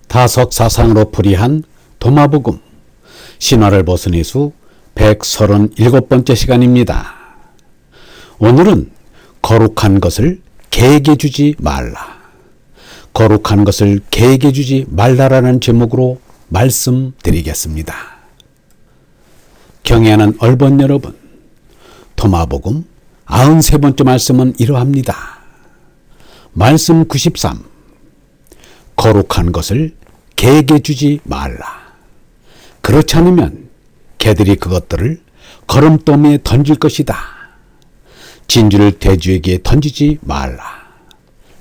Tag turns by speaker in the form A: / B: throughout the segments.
A: 다섯 사상으로 풀이한 도마복음 신화를 벗은 수 137번째 시간입니다. 오늘은 거룩한 것을 개에게 주지 말라. 거룩한 것을 개에게 주지 말라라는 제목으로 말씀드리겠습니다. 경애하는 얼번 여러분, 도마복음 93번째 말씀은 이러합니다. 말씀 93. 거룩한 것을 개에게 주지 말라. 그렇지 않으면 개들이 그것들을 거름더미에 던질 것이다. 진주를 돼지에게 던지지 말라.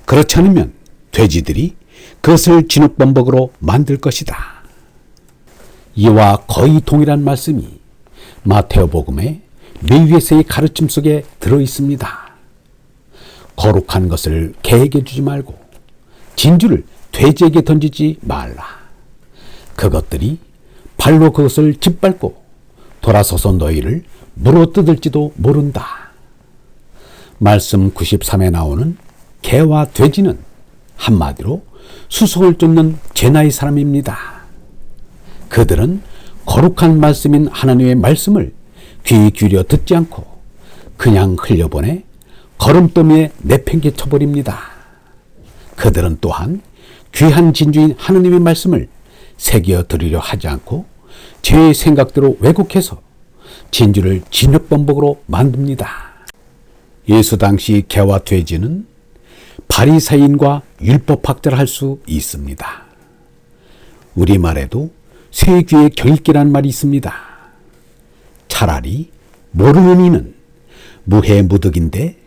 A: 그렇지 않으면 돼지들이 그것을 진흙범벅으로 만들 것이다. 이와 거의 동일한 말씀이 마태복음의 밀위에서의 가르침 속에 들어있습니다. 거룩한 것을 개에게 주지 말고 진주를 돼지에게 던지지 말라. 그것들이 발로 그것을 짓밟고 돌아서서 너희를 물어뜯을지도 모른다. 말씀 93에 나오는 개와 돼지는 한마디로 수송을 쫓는 제나의 사람입니다. 그들은 거룩한 말씀인 하나님의 말씀을 귀 기울여 듣지 않고 그냥 흘려보내 거름더미에 내팽개 쳐버립니다. 그들은 또한 귀한 진주인 하나님의 말씀을 새겨 들으려 하지 않고 제 생각대로 왜곡해서 진주를 진흙범벅으로 만듭니다. 예수 당시 개와 돼지는 바리새인과 율법학자를 할 수 있습니다. 우리말에도 새 귀의 경읽기란 말이 있습니다. 차라리 모르는 이는 무해무득인데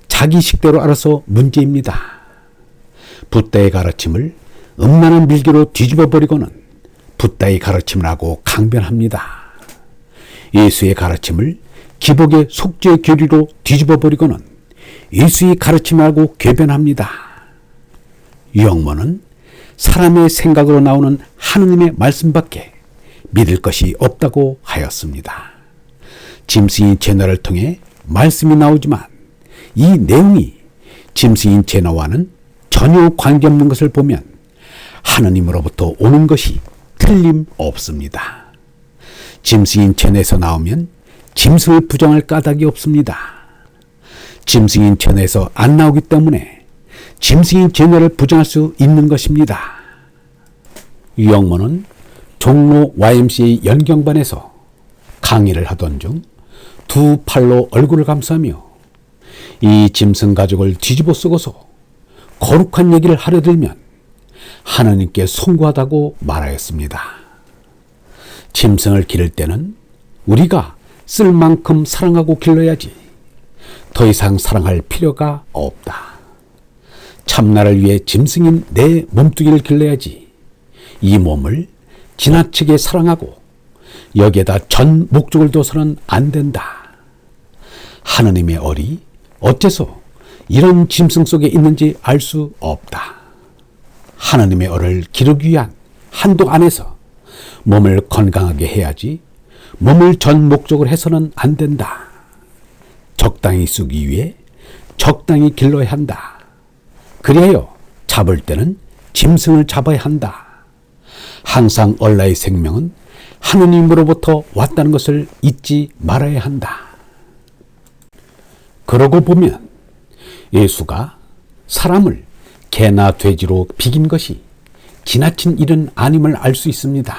A: 자기 식대로 알아서 문제입니다. 붓다의 가르침을 음란한 밀기로 뒤집어버리고는 붓다의 가르침을 하고 강변합니다. 예수의 가르침을 기복의 속죄의 교리로 뒤집어버리고는 예수의 가르침을 하고 궤변합니다. 유영모는 사람의 생각으로 나오는 하느님의 말씀밖에 믿을 것이 없다고 하였습니다. 짐승인 제너를 통해 말씀이 나오지만 이 내용이 짐승인 제너와는 전혀 관계없는 것을 보면 하느님으로부터 오는 것이 틀림없습니다. 짐승인 제너에서 나오면 짐승을 부정할 까닭이 없습니다. 짐승인 제너에서 안 나오기 때문에 짐승인 제너를 부정할 수 있는 것입니다. 유영모는 종로 YMCA 연경반에서 강의를 하던 중 두 팔로 얼굴을 감싸며 이 짐승 가죽을 뒤집어 쓰고서 거룩한 얘기를 하려 들면 하나님께 송구하다고 말하였습니다. 짐승을 기를 때는 우리가 쓸 만큼 사랑하고 길러야지 더 이상 사랑할 필요가 없다. 참나를 위해 짐승인 내 몸뚱이를 길러야지 이 몸을 지나치게 사랑하고 여기에다 전 목적을 둬서는 안 된다. 하느님의 얼이 어째서 이런 짐승 속에 있는지 알 수 없다. 하나님의 얼을 기르기 위한 한도 안에서 몸을 건강하게 해야지 몸을 전 목적으로 해서는 안 된다. 적당히 쓰기 위해 적당히 길러야 한다. 그리하여 잡을 때는 짐승을 잡아야 한다. 항상 얼라의 생명은 하느님으로부터 왔다는 것을 잊지 말아야 한다. 그러고 보면 예수가 사람을 개나 돼지로 비긴 것이 지나친 일은 아님을 알 수 있습니다.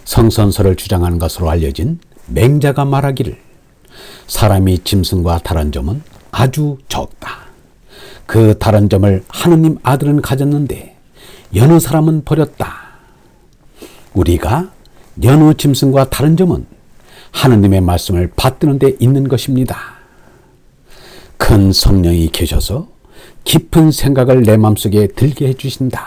A: 성선설을 주장하는 것으로 알려진 맹자가 말하기를 사람이 짐승과 다른 점은 아주 적다. 그 다른 점을 하느님 아들은 가졌는데 여느 사람은 버렸다. 우리가 여느 짐승과 다른 점은 하느님의 말씀을 받드는 데 있는 것입니다. 큰 성령이 계셔서 깊은 생각을 내 마음속에 들게 해주신다.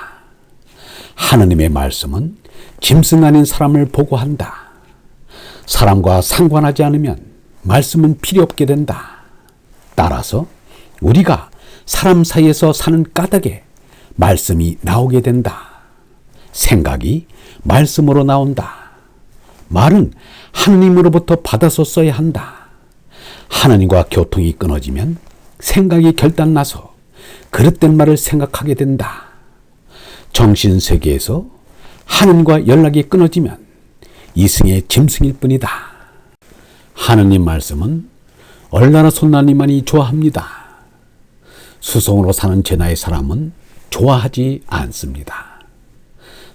A: 하느님의 말씀은 짐승 아닌 사람을 보고한다. 사람과 상관하지 않으면 말씀은 필요 없게 된다. 따라서 우리가 사람 사이에서 사는 까닭에 말씀이 나오게 된다. 생각이 말씀으로 나온다. 말은 하느님으로부터 받아서 써야 한다. 하느님과 교통이 끊어지면 생각이 결단나서 그릇된 말을 생각하게 된다. 정신세계에서 하느님과 연락이 끊어지면 이승의 짐승일 뿐이다. 하느님 말씀은 얼나라 손나니만이 좋아합니다. 수송으로 사는 제 나이 사람은 좋아하지 않습니다.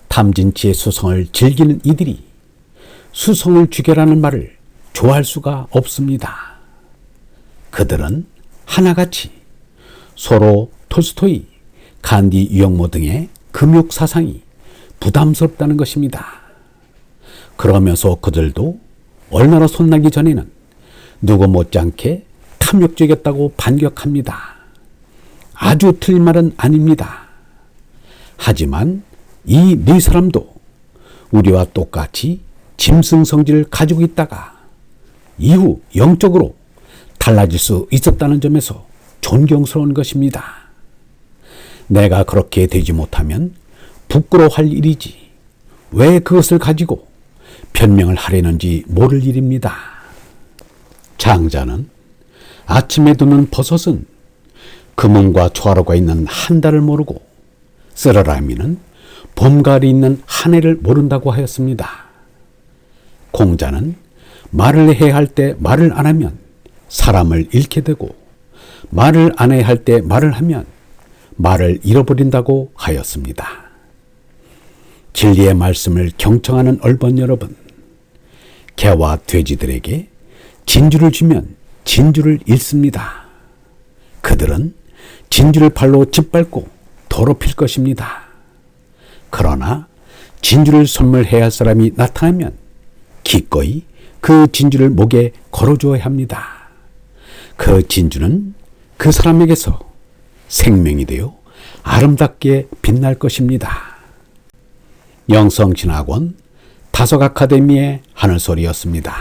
A: 탐진치의 수송을 즐기는 이들이 수송을 죽여라는 말을 좋아할 수가 없습니다. 그들은 하나같이 서로 톨스토이, 간디 유영모 등의 금욕 사상이 부담스럽다는 것입니다. 그러면서 그들도 얼나라 손나기 전에는 누구 못지않게 탐욕적이었다고 반격합니다. 아주 틀린 말은 아닙니다. 하지만 이 네 사람도 우리와 똑같이 짐승 성질을 가지고 있다가 이후 영적으로 달라질 수 있었다는 점에서 존경스러운 것입니다. 내가 그렇게 되지 못하면 부끄러워할 일이지 왜 그것을 가지고 변명을 하려는지 모를 일입니다. 장자는 아침에 두는 버섯은 금음과 초하루가 있는 한 달을 모르고 쓰라라미는 봄가을이 있는 한 해를 모른다고 하였습니다. 공자는 말을 해야 할 때 말을 안 하면 사람을 잃게 되고 말을 안 해야 할 때 말을 하면 말을 잃어버린다고 하였습니다. 진리의 말씀을 경청하는 얼번 여러분, 개와 돼지들에게 진주를 주면 진주를 잃습니다. 그들은 진주를 발로 짓밟고 더럽힐 것입니다. 그러나 진주를 선물해야 할 사람이 나타나면 기꺼이 그 진주를 목에 걸어주어야 합니다. 그 진주는 그 사람에게서 생명이 되어 아름답게 빛날 것입니다. 영성신학원 다속 아카데미의 하늘소리였습니다.